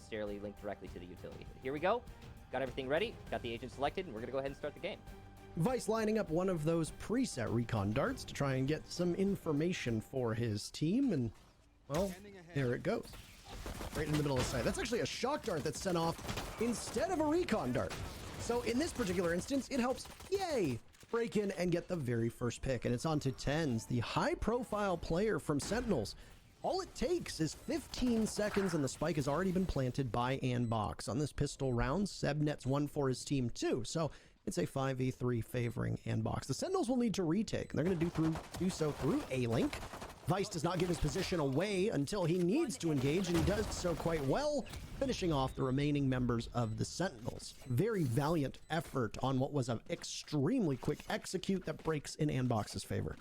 necessarily link directly to the utility. But here we go. Got everything ready. Got the agent selected, and we're going to go ahead and start the game. Vice lining up one of those preset recon darts to try and get some information for his team, and, well, there it goes. Right in the middle of the site. That's actually a shock dart that's sent off instead of a recon dart. So in this particular instance, it helps, yay, break in and get the very first pick. And it's on to Tens, the high-profile player from Sentinels. All it takes is 15 seconds, and the spike has already been planted by Andbox. On this pistol round, Seb nets one for his team too, so it's a 5v3 favoring Andbox. The Sentinels will need to retake, and they're going to do so through A-Link. Vice does not give his position away until he needs to engage, and he does so quite well, finishing off the remaining members of the Sentinels. Very valiant effort on what was an extremely quick execute that breaks in Andbox's favor.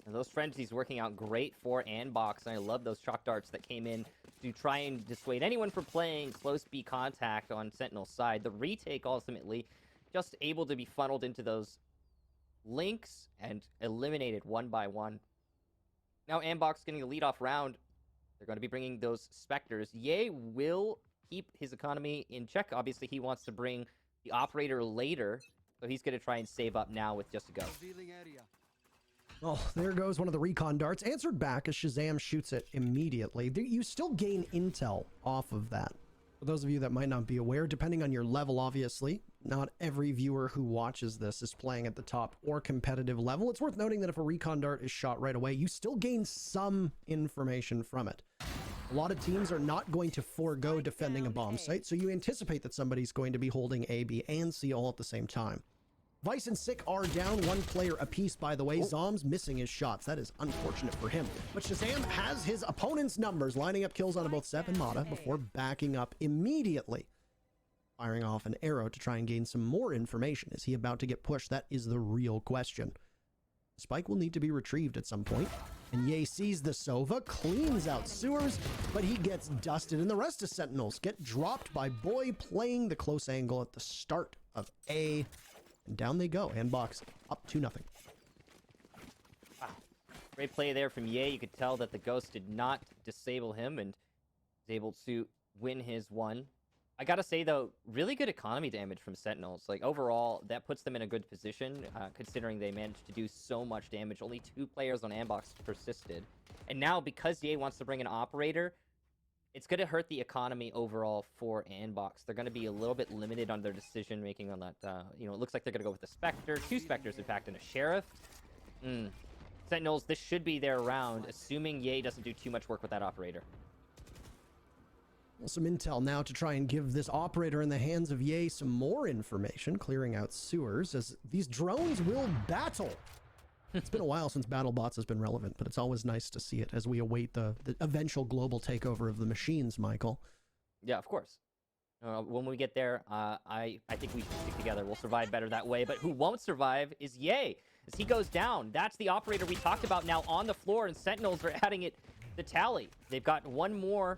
And those frenzies working out great for Andbox, and I love those shock darts that came in to try and dissuade anyone from playing close B contact on Sentinel's side. The retake ultimately just able to be funneled into those links and eliminated one by one. Now Andbox getting the lead-off round. They're going to be bringing those Spectres. Ye will keep his economy in check. Obviously, he wants to bring the operator later, so he's going to try and save up now with just a go. Oh, there goes one of the recon darts. Answered back as Shazam shoots it immediately. You still gain intel off of that. For those of you that might not be aware, depending on your level, obviously, not every viewer who watches this is playing at the top or competitive level. It's worth noting that if a recon dart is shot right away, you still gain some information from it. A lot of teams are not going to forego defending a bomb site, so you anticipate that somebody's going to be holding A, B, and C all at the same time. Vice and Sick are down one player apiece, by the way. Zom's missing his shots. That is unfortunate for him. But Shazam has his opponent's numbers, lining up kills on both Sep and Mata before backing up immediately. Firing off an arrow to try and gain some more information. Is he about to get pushed? That is the real question. Spike will need to be retrieved at some point. And Ye sees the Sova, cleans out sewers, but he gets dusted. And the rest of Sentinels get dropped by Boy playing the close angle at the start of A. And down they go. Andbox up 2-0. Wow. Great play there from Ye. You could tell that the Ghost did not disable him and was able to win his one. I gotta say, though, really good economy damage from Sentinels. Like, overall, that puts them in a good position, considering they managed to do so much damage. Only 2 players on Andbox persisted. And now, because Ye wants to bring an operator, it's going to hurt the economy overall for Andbox. They're going to be a little bit limited on their decision-making on that. It looks like they're going to go with a Spectre. 2 Spectres, in fact, and a Sheriff. Sentinels, this should be their round, assuming Ye doesn't do too much work with that operator. Well, some intel now to try and give this operator in the hands of Ye some more information, clearing out sewers, as these drones will battle. It's been a while since BattleBots has been relevant, but it's always nice to see it as we await the eventual global takeover of the machines, Michael. Yeah, of course. When we get there, I think we should stick together. We'll survive better that way. But who won't survive is Ye. As he goes down, that's the operator we talked about now on the floor, and Sentinels are adding it the tally. They've got one more.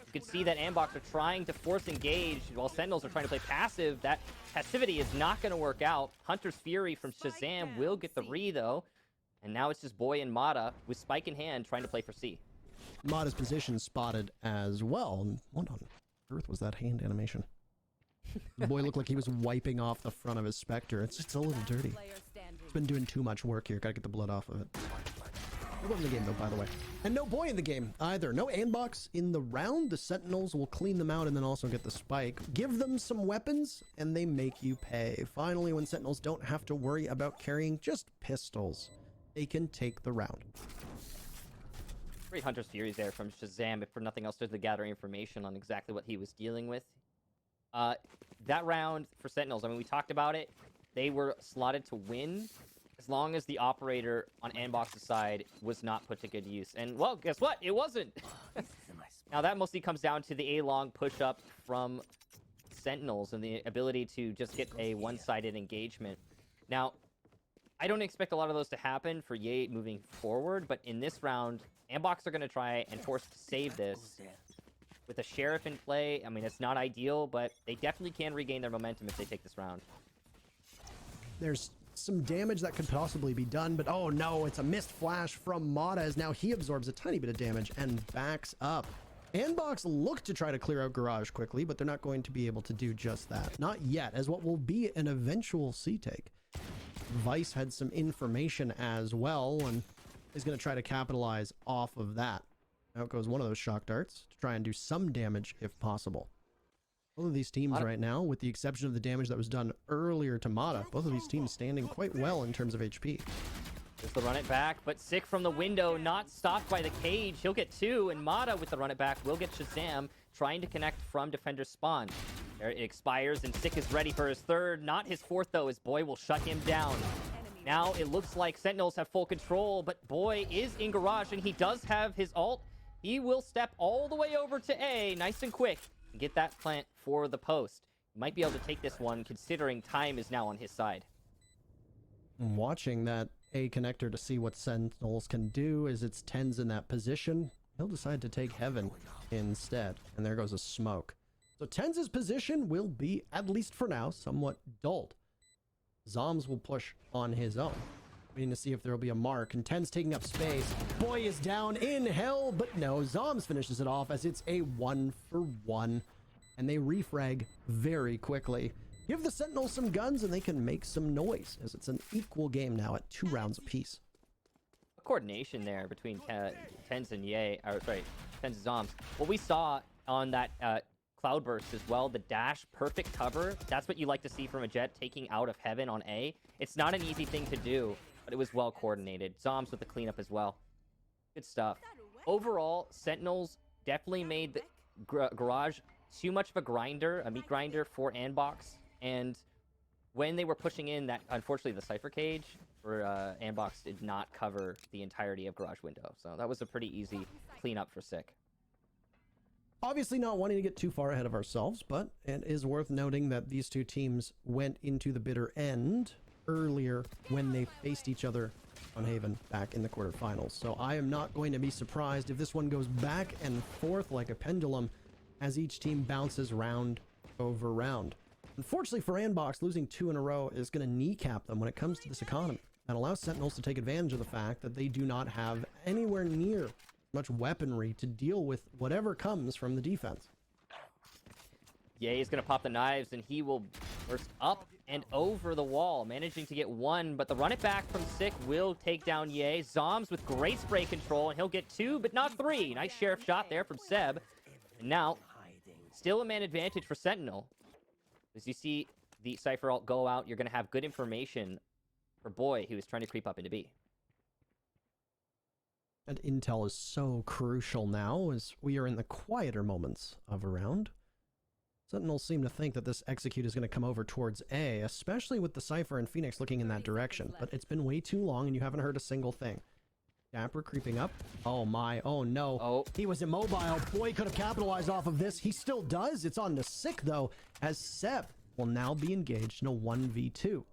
You can see that Andbox are trying to force engage while Sentinels are trying to play passive. That passivity is not going to work out. Hunter's Fury from Shazam will get the re, though. And now it's just Boy and Mata with Spike in hand trying to play for C. Mata's position spotted as well. What on earth was that hand animation? The Boy looked like he was wiping off the front of his Spectre. It's a little dirty. It's been doing too much work here. Gotta get the blood off of it. No Boy in the game, though, by the way. And no Boy in the game either. No Andbox in the round. The Sentinels will clean them out and then also get the spike. Give them some weapons, and they make you pay. Finally, when Sentinels don't have to worry about carrying just pistols, they can take the round. Great Hunter's Furies there from Shazam, if for nothing else, just to gather information on exactly what he was dealing with. That round for Sentinels, I mean, we talked about it. They were slotted to win as long as the operator on Andbox's side was not put to good use. And, well, guess what? It wasn't. Now, that mostly comes down to the A-long push-up from Sentinels and the ability to just get a one-sided engagement. Now, I don't expect a lot of those to happen for Ye moving forward, but in this round, Andbox are going to try and force to save this. With a Sheriff in play, I mean, it's not ideal, but they definitely can regain their momentum if they take this round. There's some damage that could possibly be done, but oh no, it's a missed flash from Mata as now he absorbs a tiny bit of damage and backs up. Andbox look to try to clear out Garage quickly, but they're not going to be able to do just that. Not yet, as what will be an eventual C-take. Vice had some information as well, and is going to try to capitalize off of that. Out goes one of those shock darts to try and do some damage if possible. Both of these teams right now, with the exception of the damage that was done earlier to Mata, both of these teams standing quite well in terms of HP. Just the run it back, but Sick from the window, not stopped by the cage. He'll get 2, and Mata with the run it back will get Shazam, trying to connect from Defender's spawn. There it expires, and Sick is ready for his 3rd. Not his 4th, though, as Boy will shut him down. Now it looks like Sentinels have full control, but Boy is in Garage, and he does have his ult. He will step all the way over to A, nice and quick, and get that plant for the post. He might be able to take this one, considering time is now on his side. I'm watching that A connector to see what Sentinels can do as it's TenZ in that position. He'll decide to take Heaven instead, and there goes a smoke. So TenZ's position will be, at least for now, somewhat dulled. Zoms will push on his own. Waiting to see if there will be a mark, and TenZ taking up space. Boy is down in hell, but no, Zoms finishes it off as it's a 1-for-1, and they refrag very quickly. Give the Sentinels some guns and they can make some noise, as it's an equal game now at 2 rounds apiece. Coordination there between TenZ and TenZ and Zoms. What we saw on that Cloudburst as well, the dash, perfect cover. That's what you like to see from a Jet taking out of Heaven on A. It's not an easy thing to do, but it was well coordinated. Zoms with the cleanup as well. Good stuff. Overall, Sentinels definitely made the Garage too much of a grinder, a meat grinder for Andbox. And when they were pushing in that, unfortunately, the Cypher cage for Andbox did not cover the entirety of Garage window. So that was a pretty easy cleanup for Sick. Obviously not wanting to get too far ahead of ourselves, but it is worth noting that these two teams went into the bitter end earlier when they faced each other on Haven back in the quarterfinals. So I am not going to be surprised if this one goes back and forth like a pendulum as each team bounces round over round. Unfortunately for Andbox, losing 2 in a row is going to kneecap them when it comes to this economy and allows Sentinels to take advantage of the fact that they do not have anywhere near much weaponry to deal with whatever comes from the defense. Ye is going to pop the knives, and he will burst up and over the wall, managing to get 1, but the run it back from Sick will take down Ye. Zoms with great spray control, and he'll get 2, but not 3. Nice sheriff shot there from Seb. And now, still a man advantage for Sentinel. As you see the Cypher ult go out, you're going to have good information for Boy, who is trying to creep up into B. And intel is so crucial now as we are in the quieter moments of a round. Sentinels seem to think that this execute is going to come over towards A, especially with the Cypher and Phoenix looking in that direction. But it's been way too long and you haven't heard a single thing. Dapper creeping up. Oh my, oh no. Oh. He was immobile. Boy could have capitalized off of this. He still does. It's on to Sick though, as Seb will now be engaged in a 1v2.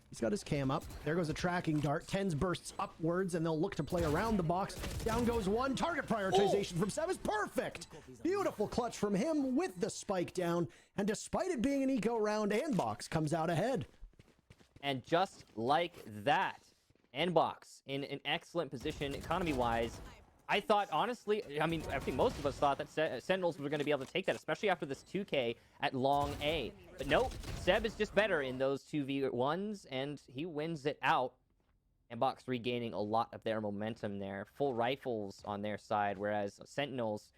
He's got his cam up. There goes a tracking dart. TenZ bursts upwards, and they'll look to play around the box. Down goes 1. Target prioritization from Seb is perfect. Beautiful clutch from him with the spike down. And despite it being an eco round, Andbox comes out ahead. And just like that, Andbox in an excellent position economy-wise. I thought, honestly, I mean, I think most of us thought that Sentinels were going to be able to take that, especially after this 2K at long A. But nope, Seb is just better in those 2v1s, and he wins it out. Andbox regaining a lot of their momentum there. Full rifles on their side, whereas Sentinels,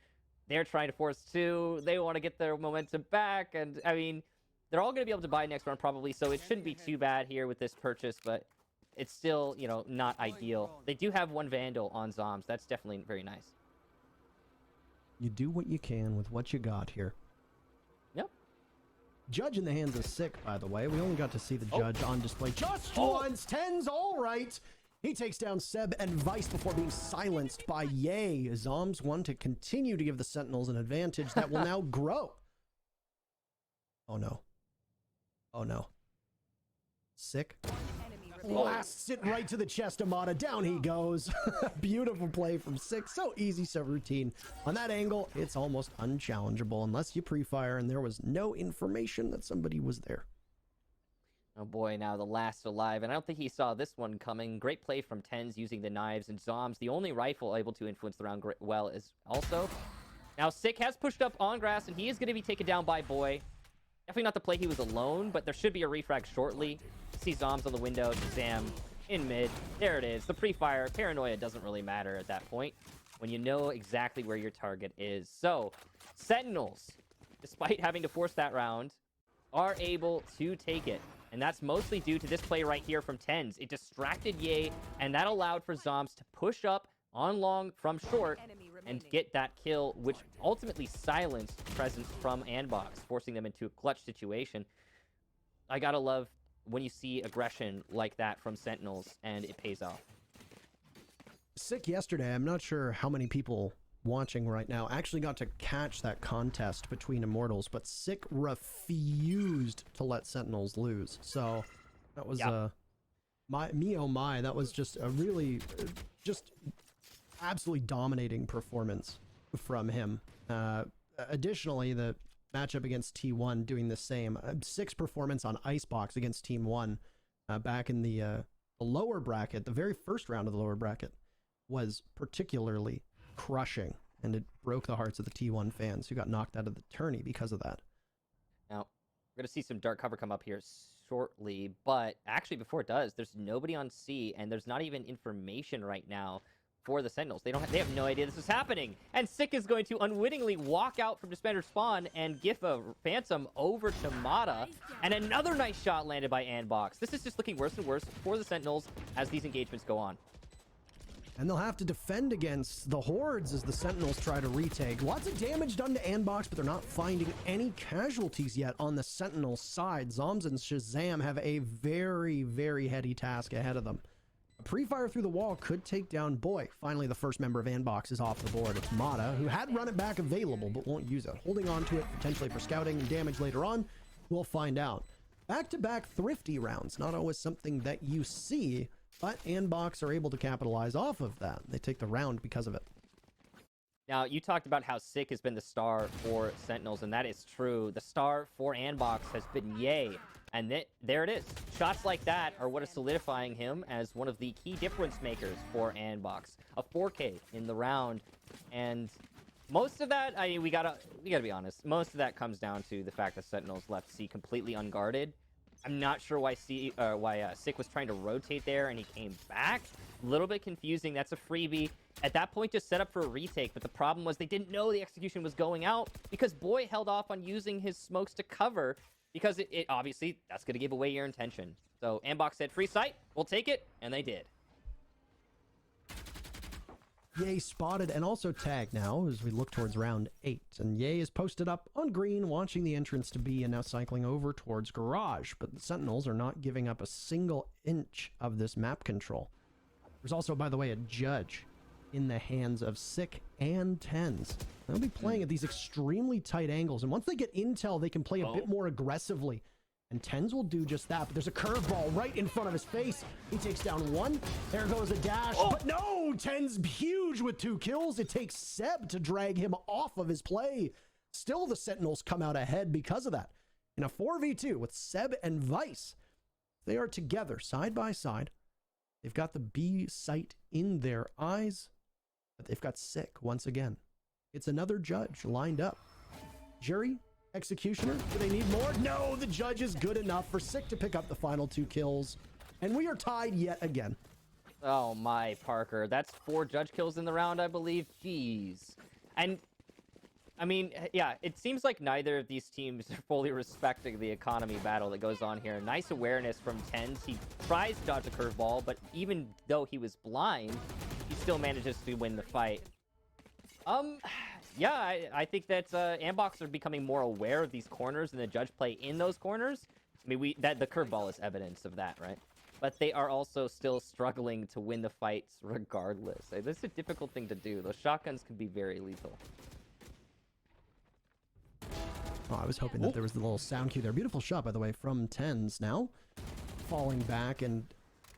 they're trying to force 2. They want to get their momentum back, and, I mean, they're all going to be able to buy next round probably, so it shouldn't be too bad here with this purchase, but it's still, you know, not ideal. They do have 1 Vandal on Zoms. That's definitely very nice. You do what you can with what you got here. Yep. Judge in the hands of Sick, by the way. We only got to see the judge on display just once. TenZ all right. He takes down Seb and Vice before being silenced by Ye. Zoms want to continue to give the Sentinels an advantage that will now grow. Oh no. Oh no. Sick. Blasts it right to the chest of Mata. Down he goes. Beautiful play from Sick. So easy, so routine. On that angle, it's almost unchallengeable unless you pre-fire, and there was no information that somebody was there. Oh boy, now the last alive, and I don't think he saw this one coming. Great play from TenZ using the knives, and Zoms, the only rifle able to influence the round well, is also Now, Sick has pushed up on grass, and he is going to be taken down by Boy. Definitely not the play he was alone, but there should be a refrag shortly. See Zombs on the window, Shazam in mid. There it is. The pre-fire. Paranoia doesn't really matter at that point when you know exactly where your target is. So, Sentinels, despite having to force that round, are able to take it. And that's mostly due to this play right here from Tens. It distracted Ye, and that allowed for Zombs to push up on long from short and get that kill, which ultimately silenced presence from Andbox, forcing them into a clutch situation. I gotta love when you see aggression like that from Sentinels, and it pays off. Sick yesterday, I'm not sure how many people watching right now actually got to catch that contest between Immortals, but Sick refused to let Sentinels lose. So that was oh my, that was just a really just absolutely dominating performance from him. Additionally, the matchup against T1 doing the same. Sick's performance on Icebox against Team 1 back in the lower bracket, the very first round of the lower bracket, was particularly crushing, and it broke the hearts of the T1 fans who got knocked out of the tourney because of that. Now, we're going to see some dark cover come up here shortly, but actually before it does, there's nobody on C, and there's not even information right now for the Sentinels. They have no idea this is happening, and Sick is going to unwittingly walk out from Disbanded Spawn and give a Phantom over to Mata, and another nice shot landed by Andbox. This is just looking worse and worse for the Sentinels as these engagements go on. And they'll have to defend against the hordes as the Sentinels try to retake. Lots of damage done to Andbox, but they're not finding any casualties yet on the Sentinel side. Zombs and Shazam have a very, very heady task ahead of them. A pre-fire through the wall could take down Boy. Finally, the first member of Andbox is off the board. It's Mata, who had Run It Back available, but won't use it. Holding on to it potentially for scouting and damage later on. We'll find out. Back-to-back thrifty rounds. Not always something that you see, but Andbox are able to capitalize off of that. They take the round because of it. Now, you talked about how Sick has been the star for Sentinels, and that is true. The star for Andbox has been Ye, and there it is. Shots like that are what is solidifying him as one of the key difference makers for Andbox. A 4K in the round, and most of that, I mean, we gotta be honest. Most of that comes down to the fact that Sentinels left C completely unguarded. I'm not sure why Sick was trying to rotate there and he came back. A little bit confusing. That's a freebie. At that point, just set up for a retake. But the problem was they didn't know the execution was going out because Boy held off on using his smokes to cover because it obviously, that's going to give away your intention. So Andbox said, free sight, we'll take it. And they did. Ye spotted and also tagged now as we look towards round 8. And Ye is posted up on green, watching the entrance to B and now cycling over towards garage. But the Sentinels are not giving up a single inch of this map control. There's also, by the way, a judge in the hands of Sick and Tens. They'll be playing at these extremely tight angles. And once they get intel, they can play a bit more aggressively. And Tens will do just that, but there's a curveball right in front of his face. He takes down one. There goes a dash, but no! Tens huge with 2 kills. It takes Seb to drag him off of his play. Still, the Sentinels come out ahead because of that. In a 4v2 with Seb and Vice, they are together, side by side. They've got the B sight in their eyes, but they've got Sick once again. It's another judge lined up. Jury? Executioner? Do they need more? No, the judge is good enough for Sick to pick up the final 2 kills. And we are tied yet again. Oh my, Parker. That's 4 judge kills in the round, I believe. Jeez. And, I mean, yeah, it seems like neither of these teams are fully respecting the economy battle that goes on here. Nice awareness from Tens. He tries to dodge a curveball, but even though he was blind, he still manages to win the fight. Yeah, I think that Andbox are becoming more aware of these corners and the judge play in those corners. I mean, the curveball is evidence of that, right? But they are also still struggling to win the fights regardless. This is a difficult thing to do. Those shotguns can be very lethal. Oh, I was hoping that there was the little sound cue there. Beautiful shot, by the way, from Tens now. Falling back, and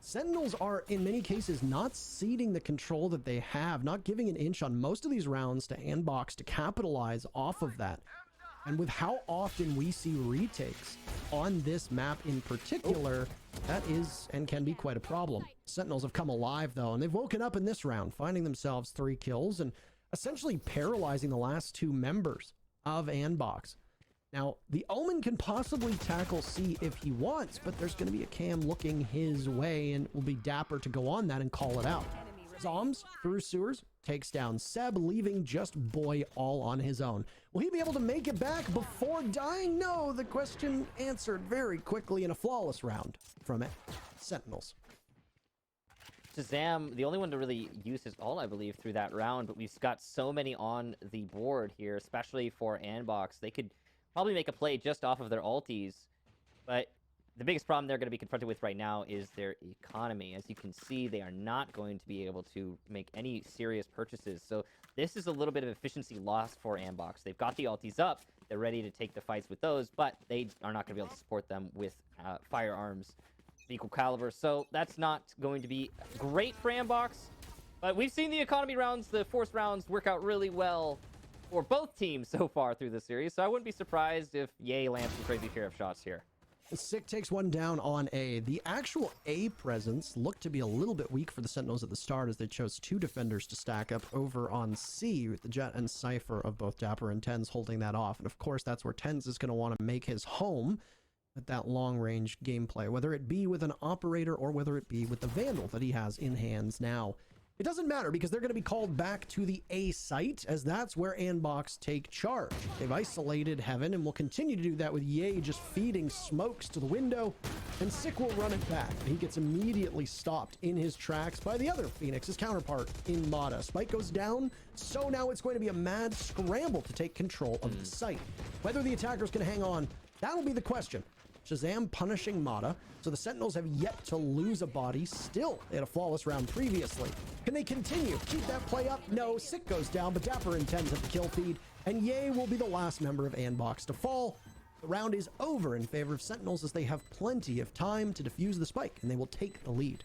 Sentinels are, in many cases, not ceding the control that they have, not giving an inch on most of these rounds to Andbox to capitalize off of that. And with how often we see retakes on this map in particular, that is and can be quite a problem. Sentinels have come alive, though, and they've woken up in this round, finding themselves 3 kills. And essentially paralyzing the last two members of Andbox. Now, the Omen can possibly tackle C if he wants, but there's going to be a cam looking his way, and it will be dapper to go on that and call it out. Zoms through sewers takes down Seb, leaving just Boy all on his own. Will he be able to make it back before dying? No, the question answered very quickly in a flawless round from Sentinels. Shazam, the only one to really use his ult, I believe, through that round, but we've got so many on the board here, especially for Andbox. They could probably make a play just off of their ulties, but the biggest problem they're going to be confronted with right now is their economy. As you can see, they are not going to be able to make any serious purchases. So this is a little bit of efficiency loss for Andbox. They've got the ultis up. They're ready to take the fights with those, but they are not going to be able to support them with firearms of equal caliber. So that's not going to be great for Andbox. But we've seen the economy rounds, the force rounds, work out really well for both teams so far through the series. So I wouldn't be surprised if Ye lands some crazy sheriff shots here. Sick takes one down on A. The actual A presence looked to be a little bit weak for the Sentinels at the start as they chose two defenders to stack up over on C with the Jet and Cypher of both Dapper and Tens holding that off. And of course, that's where Tens is going to want to make his home with that long-range gameplay, whether it be with an operator or whether it be with the Vandal that he has in hands now. It doesn't matter because they're going to be called back to the A site as that's where Andbox take charge. They've isolated Heaven and will continue to do that with Ye just feeding smokes to the window, and Sick will run it back. He gets immediately stopped in his tracks by the other Phoenix, his counterpart in Mata. Spike goes down, so now it's going to be a mad scramble to take control of the site. Whether the attackers can hang on, that'll be the question. Shazam punishing Mata, so the Sentinels have yet to lose a body. Still, they had a flawless round previously. Can they continue? Keep that play up? No, Sick goes down, but Dapper intends at the kill feed, and Ye will be the last member of Andbox to fall. The round is over in favor of Sentinels as they have plenty of time to defuse the spike, and they will take the lead.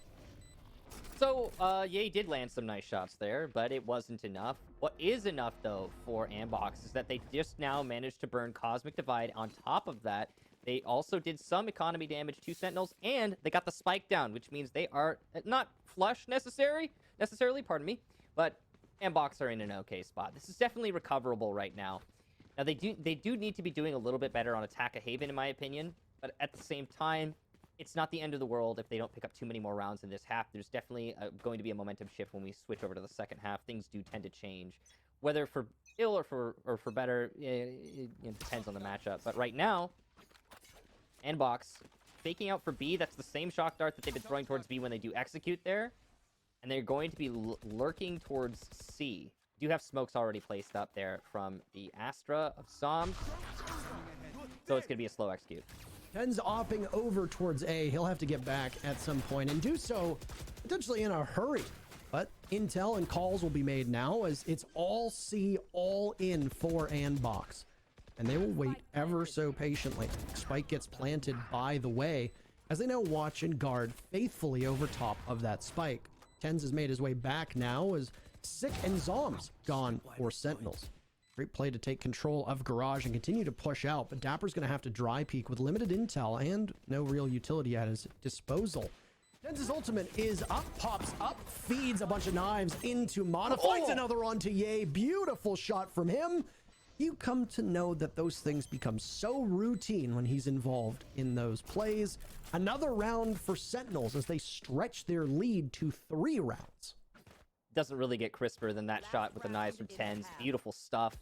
So, Ye did land some nice shots there, but it wasn't enough. What is enough, though, for Andbox is that they just now managed to burn Cosmic Divide. On top of that, they also did some economy damage to Sentinels, and they got the spike down, which means they are not flush necessarily, pardon me, but Andbox are in an okay spot. This is definitely recoverable right now. Now, they do need to be doing a little bit better on Attack a Haven, in my opinion, but at the same time, it's not the end of the world if they don't pick up too many more rounds in this half. There's definitely going to be a momentum shift when we switch over to the second half. Things do tend to change, whether for ill or for better. It depends on the matchup. But right now, Andbox faking out for B. That's the same shock dart that they've been throwing towards B when they do execute there, and they're going to be lurking towards C. Do have smokes already placed up there from the Astra of Som, so it's going to be a slow execute. Tens opping over towards A. He'll have to get back at some point and do so potentially in a hurry. But intel and calls will be made now as it's all C, all in for Andbox. And they will wait ever so patiently. Spike gets planted by the way as they now watch and guard faithfully over top of that spike. Tens has made his way back now as Sick and Zoms gone for Sentinels. Great play to take control of Garage and continue to push out, but Dapper's going to have to dry peek with limited intel and no real utility at his disposal. Tens' ultimate is up, pops up, feeds a bunch of knives into Mata, finds another onto Ye. Beautiful shot from him. You come to know that those things become so routine when he's involved in those plays. Another round for Sentinels as they stretch their lead to 3 rounds. Doesn't really get crisper than that shot with the knives from Tens. Beautiful stuff.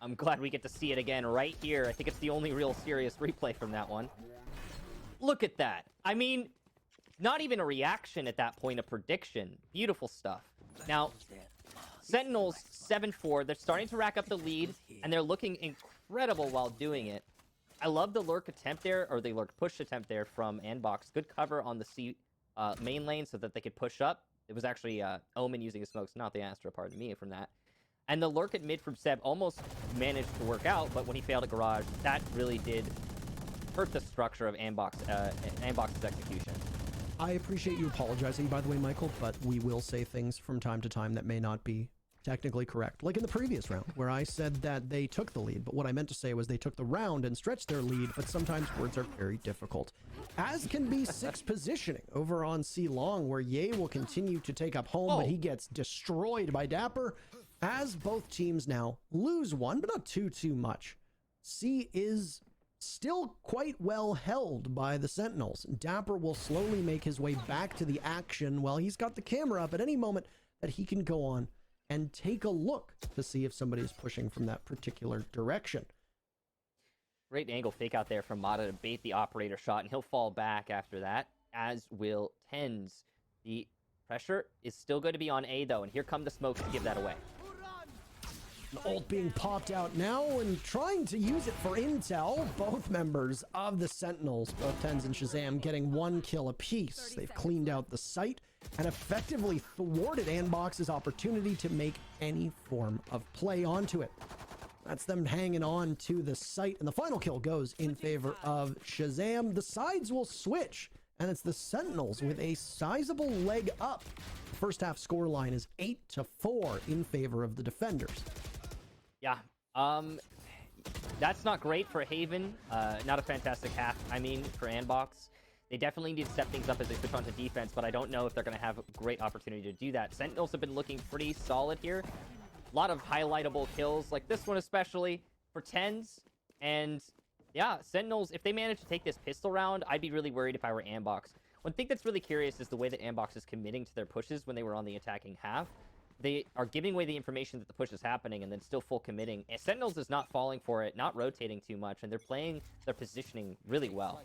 I'm glad we get to see it again right here. I think it's the only real serious replay from that one. Look at that. I mean, not even a reaction at that point, a prediction. Beautiful stuff. Now, Sentinels 7-4. They're starting to rack up the lead, and they're looking incredible while doing it. I love the lurk attempt there, or the lurk push attempt there from Andbox. Good cover on the C main lane so that they could push up. It was actually Omen using his smokes, not the Astra, pardon me, from that. And the lurk at mid from Seb almost managed to work out, but when he failed a Garage, that really did hurt the structure of Andbox's execution. I appreciate you apologizing, by the way, Michael, but we will say things from time to time that may not be technically correct. Like in the previous round, where I said that they took the lead, but what I meant to say was they took the round and stretched their lead, but sometimes words are very difficult. As can be Sick's positioning over on C long, where Ye will continue to take up home, but he gets destroyed by Dapper. As both teams now lose one, but not too much, C is still quite well held by the Sentinels. Dapper will slowly make his way back to the action while he's got the camera up at any moment that he can go on and take a look to see if somebody is pushing from that particular direction. Great angle fake out there from Mata to bait the operator shot, and he'll fall back after that, as will Tens. The pressure is still going to be on A, though, and here come the smokes to give that away. An ult being popped out now and trying to use it for intel. Both members of the Sentinels, both Tens and Shazam, getting 1 kill apiece. They've cleaned out the site and effectively thwarted Andbox's opportunity to make any form of play onto it. That's them hanging on to the site, and the final kill goes in favor of Shazam. The sides will switch, and it's the Sentinels with a sizable leg up. The first half scoreline is 8-4 in favor of the defenders. Yeah, that's not great for Haven. Not a fantastic half, I mean, for Andbox. They definitely need to step things up as they switch onto defense, but I don't know if they're going to have a great opportunity to do that. Sentinels have been looking pretty solid here. A lot of highlightable kills, like this one especially, for Tens. And yeah, Sentinels, if they manage to take this pistol round, I'd be really worried if I were Andbox. One thing that's really curious is the way that Andbox is committing to their pushes when they were on the attacking half. They are giving away the information that the push is happening and then still full committing. And Sentinels is not falling for it, not rotating too much, and they're playing their positioning really well.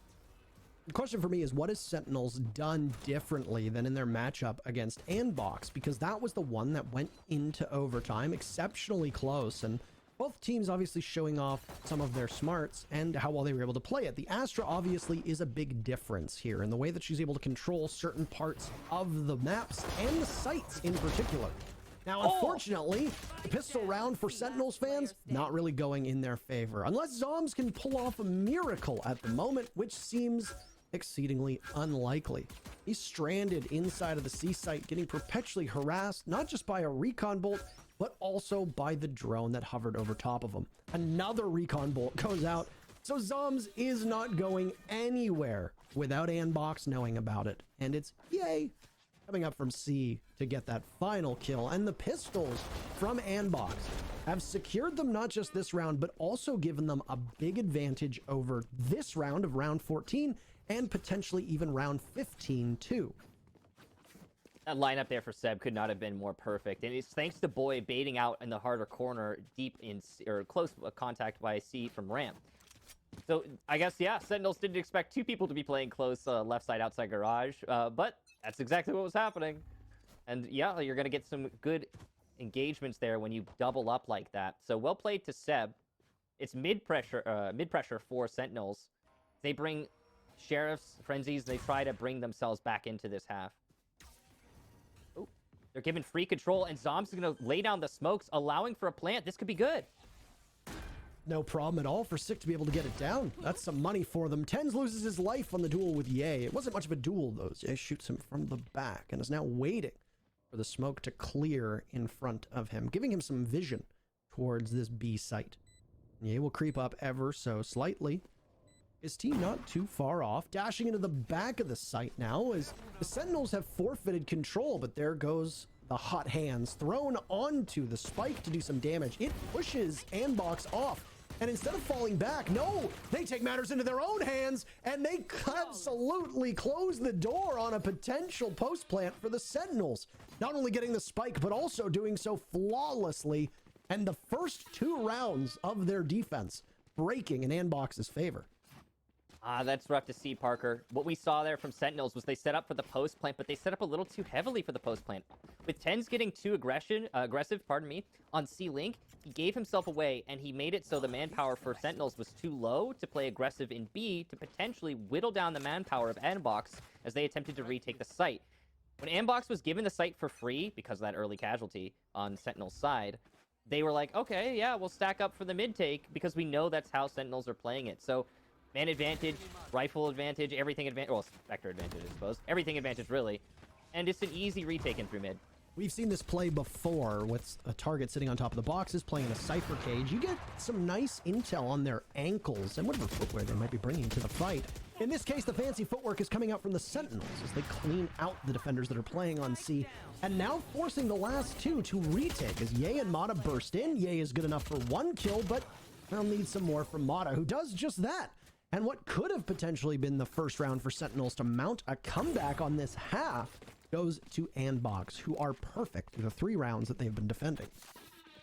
The question for me is, what has Sentinels done differently than in their matchup against Andbox? Because that was the one that went into overtime, exceptionally close, and both teams obviously showing off some of their smarts and how well they were able to play it. The Astra obviously is a big difference here in the way that she's able to control certain parts of the maps and the sites in particular. Now, unfortunately, the pistol round for Sentinels fans, not really going in their favor, unless Zombs can pull off a miracle at the moment, which seems exceedingly unlikely. He's stranded inside of the C site, getting perpetually harassed, not just by a recon bolt, but also by the drone that hovered over top of him. Another recon bolt goes out, so Zombs is not going anywhere without Andbox knowing about it. And it's yay coming up from C to get that final kill. And the pistols from Andbox have secured them not just this round, but also given them a big advantage over this round of round 14 and potentially even round 15 too. That lineup there for Seb could not have been more perfect, and it's thanks to Boy baiting out in the harder corner, deep in or close contact by C from ramp. So I guess, yeah, Sentinels didn't expect two people to be playing close left side outside garage, but that's exactly what was happening. And yeah, you're gonna get some good engagements there when you double up like that. So well played to Seb. It's mid pressure for Sentinels. They bring Sheriff's frenzies. They try to bring themselves back into this half. Oh, they're given free control, and Zombs is going to lay down the smokes, allowing for a plant. This could be good. No problem at all for Sick to be able to get it down. That's some money for them. Tens loses his life on the duel with Ye. It wasn't much of a duel, though. Ye shoots him from the back and is now waiting for the smoke to clear in front of him, giving him some vision towards this B site. Ye will creep up ever so slightly. His team not too far off, dashing into the back of the site now as the Sentinels have forfeited control, but there goes the hot hands thrown onto the spike to do some damage. It pushes Andbox off, and instead of falling back, no, they take matters into their own hands, and they absolutely close the door on a potential post plant for the Sentinels. Not only getting the spike, but also doing so flawlessly, and the first 2 rounds of their defense breaking in Andbox's favor. That's rough to see, Parker. What we saw there from Sentinels was they set up for the post plant, but they set up a little too heavily for the post plant. With Tens getting too aggressive, on C-Link, he gave himself away, and he made it so the manpower for Sentinels was too low to play aggressive in B to potentially whittle down the manpower of Andbox as they attempted to retake the site. When Andbox was given the site for free, because of that early casualty on Sentinel's side, they were like, okay, yeah, we'll stack up for the mid-take because we know that's how Sentinels are playing it. So man advantage, rifle advantage, everything advantage. Well, Spectre advantage, I suppose. Everything advantage, really. And it's an easy retake in through mid. We've seen this play before with a target sitting on top of the boxes playing in a Cypher cage. You get some nice intel on their ankles and whatever footwear they might be bringing to the fight. In this case, the fancy footwork is coming out from the Sentinels as they clean out the defenders that are playing on C, and now forcing the last two to retake as Ye and Mata burst in. Ye is good enough for one kill, but they'll need some more from Mata, who does just that. And what could have potentially been the first round for Sentinels to mount a comeback on this half goes to Andbox, who are perfect through the 3 rounds that they've been defending.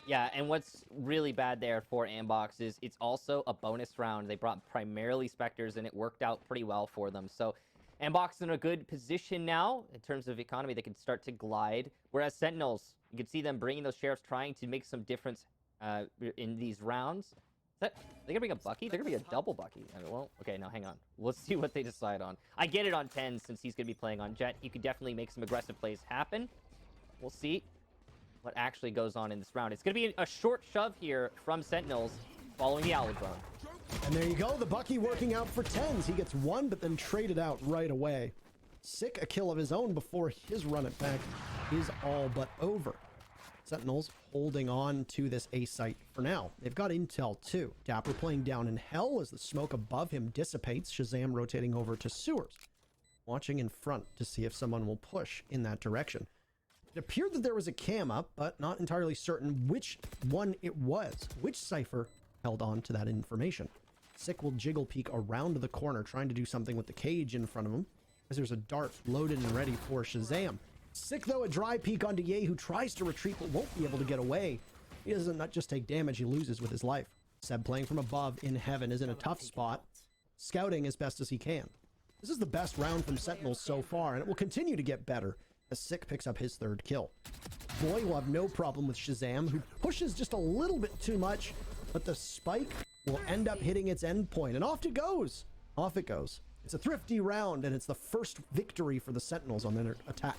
Yeah, and what's really bad there for Andbox is it's also a bonus round. They brought primarily Spectres, and it worked out pretty well for them. So Andbox is in a good position now in terms of economy. They can start to glide, whereas Sentinels, you can see them bringing those Sheriffs, trying to make some difference in these rounds. They're gonna bring a Bucky? They're gonna be a double Bucky. I mean, well, okay, now hang on. Let's see what they decide on. I get it on 10 since he's gonna be playing on Jet. He could definitely make some aggressive plays happen. We'll see what actually goes on in this round. It's gonna be a short shove here from Sentinels following the Owl Drone. And there you go, the Bucky working out for 10s. He gets one, but then traded out right away. Sick a kill of his own before his run it back is all but over. Sentinels holding on to this A site for now. They've got intel too. Dapper playing down in hell as the smoke above him dissipates. Shazam rotating over to sewers, watching in front to see if someone will push in that direction. It appeared that there was a cam up, but not entirely certain which one it was. Which cipher held on to that information? Sick will jiggle peek around the corner, trying to do something with the cage in front of him, as there's a dart loaded and ready for Shazam. Sick, though, a dry peek onto Ye, who tries to retreat but won't be able to get away. He doesn't not just take damage, he loses with his life. Seb playing from above in heaven is in a tough spot, scouting as best as he can. This is the best round from Sentinels so far, and it will continue to get better as Sick picks up his 3rd kill. Boy will have no problem with Shazam, who pushes just a little bit too much, but the spike will end up hitting its end point, and off it goes. Off it goes. It's a thrifty round, and it's the first victory for the Sentinels on their attack.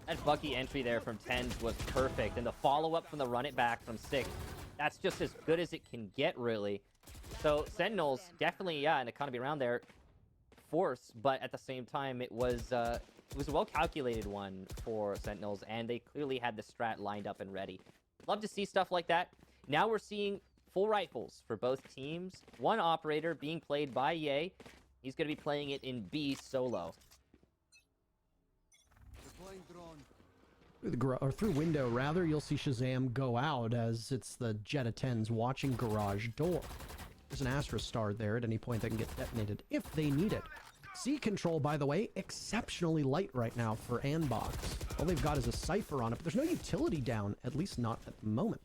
That Bucky entry there from 10s was perfect, and the follow-up from the run it back from 6, that's just as good as it can get, really. So Sentinels definitely, yeah, an economy round there, force, but at the same time, it was a well-calculated one for Sentinels, and they clearly had the strat lined up and ready. Love to see stuff like that. Now we're seeing full rifles for both teams. One operator being played by Ye. He's going to be playing it in B solo. Through window, rather, you'll see Shazam go out as it's the Jetta 10's watching garage door. There's an Astra star there at any point that can get detonated if they need it. C control, by the way, exceptionally light right now for Andbox. All they've got is a Cypher on it, but there's no utility down, at least not at the moment.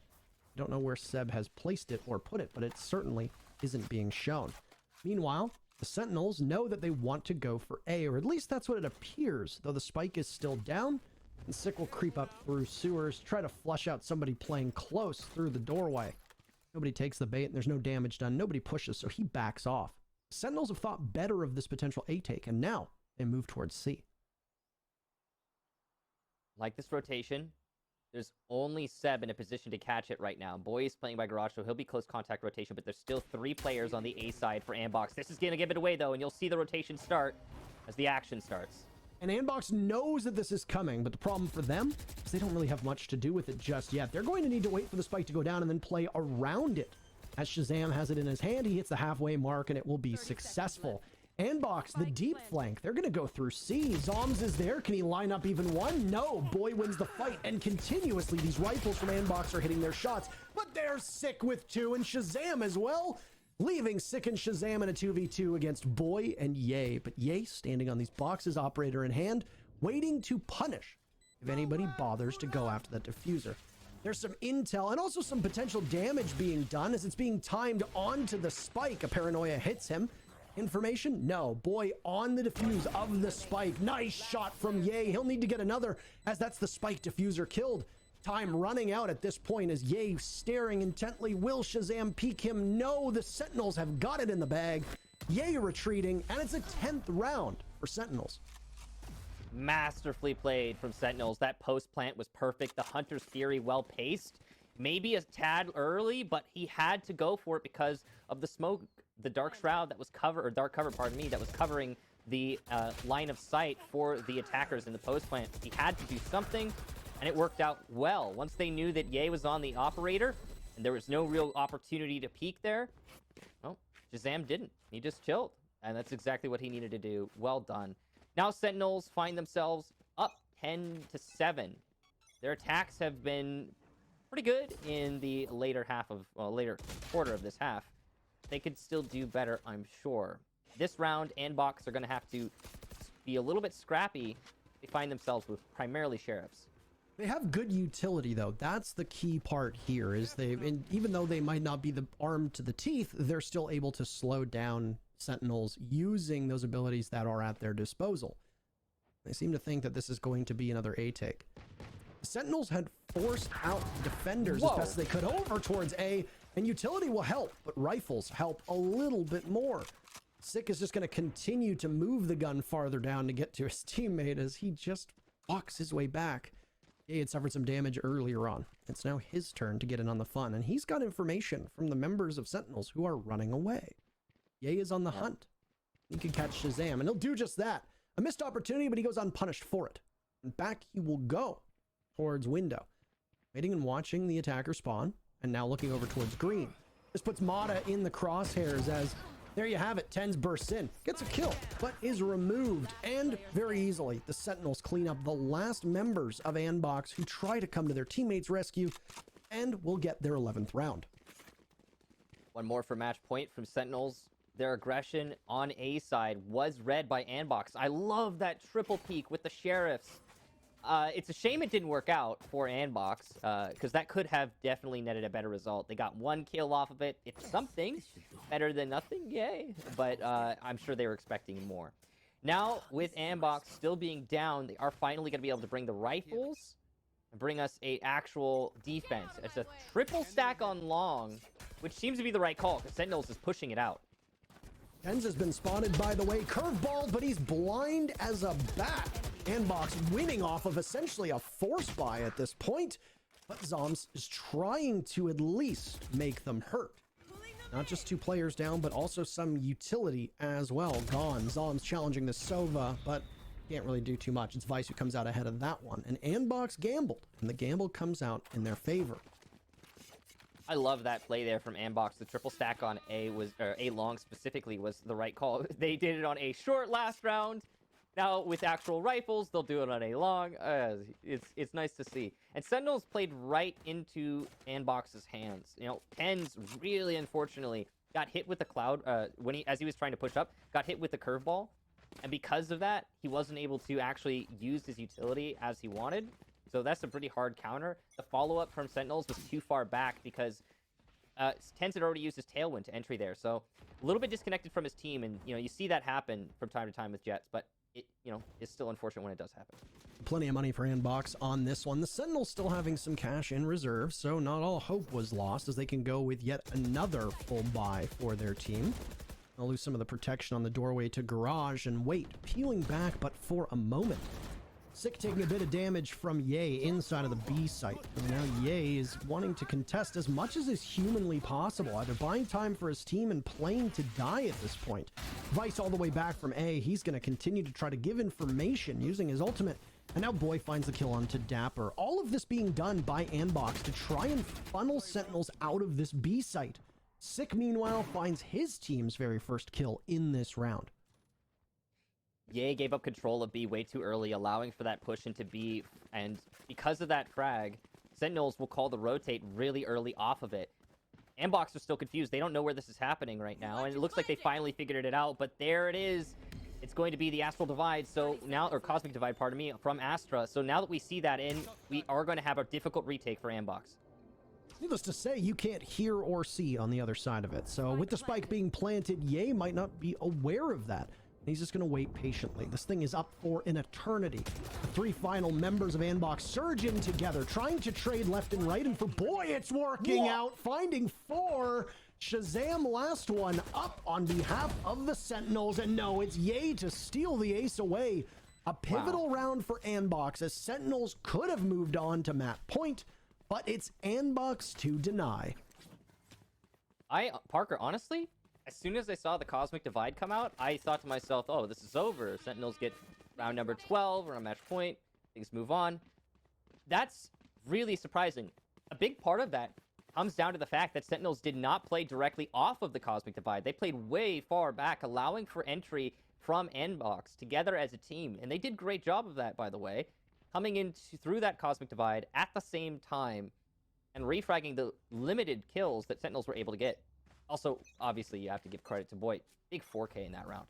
I don't know where Seb has placed it or put it, but it certainly isn't being shown. Meanwhile, the Sentinels know that they want to go for A, or at least that's what it appears, though the spike is still down, and Sick will creep up through sewers, try to flush out somebody playing close through the doorway. Nobody takes the bait, and there's no damage done. Nobody pushes, so he backs off. Sentinels have thought better of this potential A take, and now they move towards C. Like this rotation, there's only Seb in a position to catch it right now. Boy is playing by garage, so he'll be close contact rotation, but there's still 3 players on the A side for Andbox. This is going to give it away, though, and you'll see the rotation start as the action starts. And Andbox knows that this is coming, but the problem for them is they don't really have much to do with it just yet. They're going to need to wait for the spike to go down and then play around it. As Shazam has it in his hand, he hits the halfway mark, and it will be successful. Andbox, the deep flank, they're going to go through C. Zoms is there. Can he line up even one? No. Boy wins the fight, and continuously these rifles from Andbox are hitting their shots, but they're Sick with 2, and Shazam as well, leaving Sick and Shazam in a 2v2 against Boy and Ye. But Ye standing on these boxes, operator in hand, waiting to punish if anybody bothers to go after that diffuser. There's some intel and also some potential damage being done as it's being timed onto the spike. A paranoia hits him. Information? No. Boy on the defuse of the spike. Nice shot from Ye. He'll need to get another as that's the spike diffuser killed. Time running out at this point as Ye staring intently. Will Shazam peek him? No, the Sentinels have got it in the bag. Ye retreating, and it's a 10th round for Sentinels. Masterfully played from Sentinels. That post plant was perfect. The Hunter's Fury well paced. Maybe a tad early, but he had to go for it because of the smoke, the dark shroud that was dark cover, pardon me, that was covering the line of sight for the attackers in the post plant. He had to do something. And it worked out well. Once they knew that Ye was on the operator, and there was no real opportunity to peek there, well, Shazam didn't. He just chilled. And that's exactly what he needed to do. Well done. Now Sentinels find themselves up 10-7. Their attacks have been pretty good in the later quarter of this half. They could still do better, I'm sure. This round, Andbox are going to have to be a little bit scrappy. They find themselves with primarily sheriffs. They have good utility, though. That's the key part here, is even though they might not be the arm to the teeth, they're still able to slow down Sentinels using those abilities that are at their disposal. They seem to think that this is going to be another A take. The Sentinels had forced out defenders as best as they could over towards A, and utility will help, but rifles help a little bit more. Sick is just going to continue to move the gun farther down to get to his teammate as he just walks his way back. He had suffered some damage earlier on. It's now his turn to get in on the fun, and he's got information from the members of Sentinels who are running away. Ye is on the hunt. He can catch Shazam, and he'll do just that. A missed opportunity, but he goes unpunished for it. And back he will go towards window, waiting and watching the attacker spawn, and now looking over towards green. This puts Mata in the crosshairs as, there you have it, Tens bursts in, gets a kill, but is removed, and very easily, the Sentinels clean up the last members of Andbox who try to come to their teammates' rescue, and will get their 11th round. One more for match point from Sentinels. Their aggression on A side was read by Andbox. I love that triple peek with the sheriffs. It's a shame it didn't work out for Andbox, because that could have definitely netted a better result. They got one kill off of it. It's something. Better than nothing, yay. But I'm sure they were expecting more. Now, with Andbox still being down, they are finally going to be able to bring the rifles and bring us a actual defense. It's a triple stack on long, which seems to be the right call, because Sentinels is pushing it out. Tens has been spotted, by the way. Curveball, but he's blind as a bat. Andbox winning off of essentially a force buy at this point. But Zoms is trying to at least make them hurt. Not just 2 players down, but also some utility as well. Gone. Zoms challenging the Sova, but can't really do too much. It's Vice who comes out ahead of that one. And Andbox gambled, and the gamble comes out in their favor. I love that play there from Andbox. The triple stack on A long specifically was the right call. They did it on A short last round. Now with actual rifles, they'll do it on A long. It's nice to see. And Sentinels played right into Andbox's hands. You know, Tens really unfortunately got hit with the cloud as he was trying to push up, got hit with the curveball, and because of that, he wasn't able to actually use his utility as he wanted. So that's a pretty hard counter. The follow-up from Sentinels was too far back because Tens had already used his Tailwind to entry there. So a little bit disconnected from his team, and you see that happen from time to time with Jets, but it is still unfortunate when it does happen. Plenty of money for Andbox on this one. The Sentinels still having some cash in reserve, so not all hope was lost as they can go with yet another full buy for their team. They'll lose some of the protection on the doorway to garage and wait, peeling back but for a moment. Sick taking a bit of damage from Ye inside of the B site. And now Ye is wanting to contest as much as is humanly possible, either buying time for his team and playing to die at this point. Vice all the way back from A. He's going to continue to try to give information using his ultimate. And now Boy finds the kill onto Dapper. All of this being done by Andbox to try and funnel Sentinels out of this B site. Sick, meanwhile, finds his team's very first kill in this round. Ye gave up control of B way too early, allowing for that push into B, and because of that frag, Sentinels will call the rotate really early off of it. Andbox are still confused. They don't know where this is happening right now, and it looks like they finally figured it out, but there it is. It's going to be the Astral Divide, so now, or Cosmic Divide, pardon me, from Astra. So now that we see that in, we are going to have a difficult retake for Andbox. Needless to say, you can't hear or see on the other side of it. So with the spike being planted, Ye might not be aware of that. He's just going to wait patiently. This thing is up for an eternity. The 3 final members of Andbox surge in together, trying to trade left and right, and for Boy, it's working out, finding 4. Shazam, last one, up on behalf of the Sentinels, and no, it's Ye to steal the ace away. A pivotal round for Andbox, as Sentinels could have moved on to map point, but it's Andbox to deny. Parker, honestly, as soon as I saw the Cosmic Divide come out, I thought to myself, oh, this is over. Sentinels get round number 12, or a match point. Things move on. that's really surprising. A big part of that comes down to the fact that Sentinels did not play directly off of the Cosmic Divide. They played way far back, allowing for entry from Andbox together as a team. And they did a great job of that, by the way, coming in through that Cosmic Divide at the same time and refragging the limited kills that Sentinels were able to get. Also, obviously, you have to give credit to Boyd. Big 4K in that round.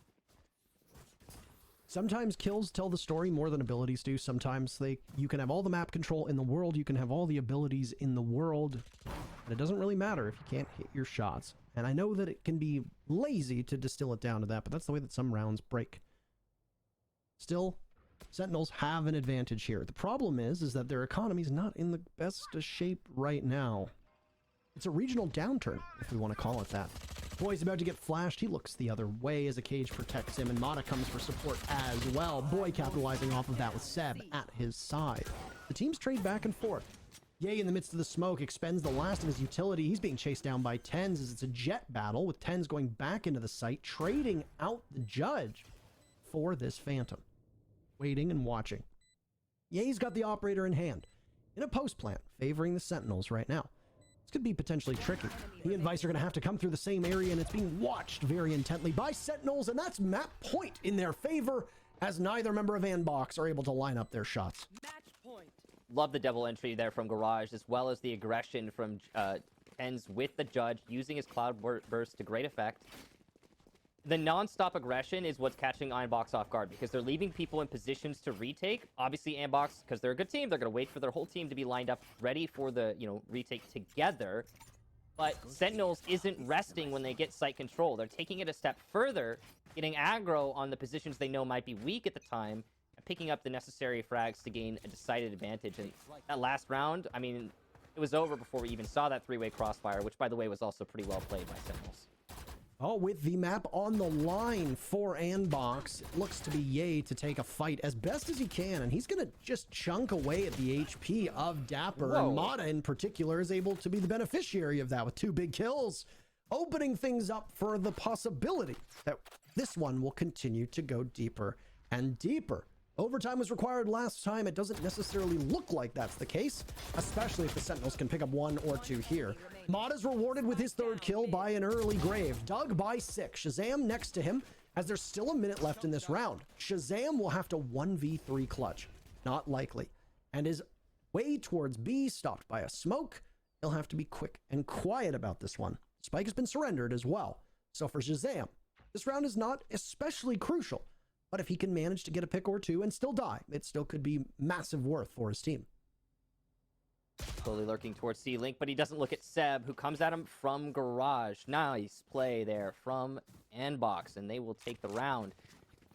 Sometimes kills tell the story more than abilities do. Sometimes you can have all the map control in the world, you can have all the abilities in the world, and it doesn't really matter if you can't hit your shots. And I know that it can be lazy to distill it down to that, but that's the way that some rounds break. Still, Sentinels have an advantage here. The problem is that their economy's not in the best of shape right now. It's a regional downturn, if we want to call it that. Boy's about to get flashed. He looks the other way as a cage protects him, and Mata comes for support as well. Boy capitalizing off of that with Seb at his side. The teams trade back and forth. Ye, in the midst of the smoke, expends the last of his utility. He's being chased down by Tens as it's a jet battle, with Tens going back into the site, trading out the Judge for this Phantom. Waiting and watching. Ye's got the operator in hand, in a post plant, favoring the Sentinels right now. This could be potentially tricky. He and Vice are going to have to come through the same area, and it's being watched very intently by Sentinels, and that's map point in their favor, as neither member of Andbox are able to line up their shots. Match point. Love the double entry there from Garage, as well as the aggression from Tens with the Judge, using his Cloud Burst to great effect. The non-stop aggression is what's catching Andbox off guard, because they're leaving people in positions to retake. Obviously, Andbox, because they're a good team, they're going to wait for their whole team to be lined up, ready for the, retake together. But Sentinels isn't resting when they get site control. They're taking it a step further, getting aggro on the positions they know might be weak at the time, and picking up the necessary frags to gain a decided advantage. And that last round, I mean, it was over before we even saw that three-way crossfire, which, by the way, was also pretty well played by Sentinels. Oh, with the map on the line for Andbox, it looks to be Ye to take a fight as best as he can, and he's going to just chunk away at the HP of Dapper. Whoa. And Mata, in particular, is able to be the beneficiary of that with 2 big kills, opening things up for the possibility that this one will continue to go deeper and deeper. Overtime was required last time. It doesn't necessarily look like that's the case, especially if the Sentinels can pick up 1 or 2 here. Mata's rewarded with his 3rd kill by an early grave, dug by 6. Shazam next to him, as there's still a minute left in this round. Shazam will have to 1v3 clutch. Not likely. And is way towards B, stopped by a smoke. He'll have to be quick and quiet about this one. Spike has been surrendered as well. So for Shazam, this round is not especially crucial. But if he can manage to get a pick or 2 and still die, it still could be massive worth for his team. Slowly lurking towards C-Link, but he doesn't look at Seb, who comes at him from Garage. Nice play there from Andbox, and they will take the round.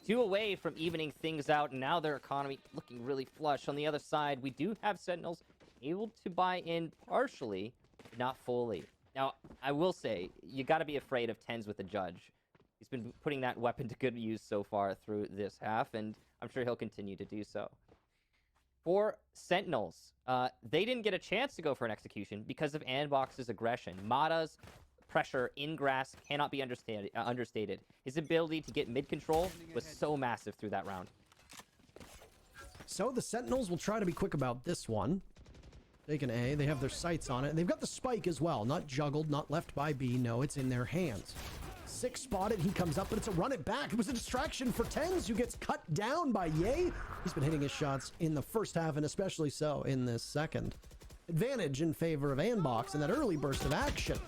2 away from evening things out, and now their economy looking really flush. On the other side, we do have Sentinels able to buy in partially, not fully. Now, I will say, you got to be afraid of Tens with the Judge. He's been putting that weapon to good use so far through this half, and I'm sure he'll continue to do so. For Sentinels, they didn't get a chance to go for an execution because of Andbox's aggression. Mata's pressure in grass cannot be understated. His ability to get mid-control was so massive through that round. So the Sentinels will try to be quick about this one. Taking A, they have their sights on it, and they've got the spike as well. Not juggled, not left by B, no, it's in their hands. 6 spotted, he comes up, but it's a run it back. It was a distraction for Tens, who gets cut down by Ye. He's been hitting his shots in the first half, and especially so in this second. Advantage in favor of Andbox in that early burst of action.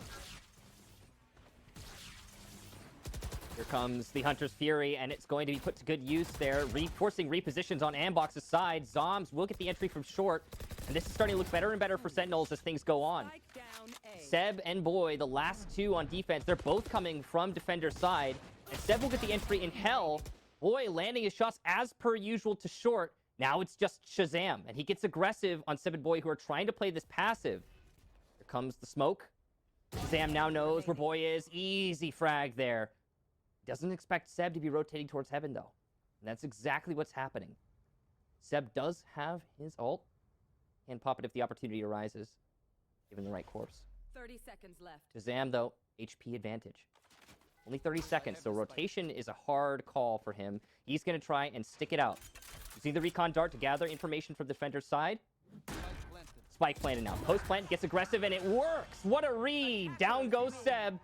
Here comes the Hunter's Fury, and it's going to be put to good use there, forcing repositions on Andbox's side. Zombs will get the entry from short, and this is starting to look better and better for Sentinels as things go on. Seb and Boy, the last 2 on defense, they're both coming from defender's side, and Seb will get the entry in hell. Boy landing his shots as per usual to short. Now it's just Shazam, and he gets aggressive on Seb and Boy, who are trying to play this passive. Here comes the smoke. Shazam now knows where Boy is. Easy frag there. Doesn't expect Seb to be rotating towards heaven, though. And that's exactly what's happening. Seb does have his ult. Can pop it if the opportunity arises, given the right course. 30 seconds left. Shazam, though, HP advantage. Only 30 seconds, so rotation is a hard call for him. He's going to try and stick it out. Using the recon dart to gather information from the defender's side. spike planted now. Post plant gets aggressive and it works. What a read. Down goes Seb.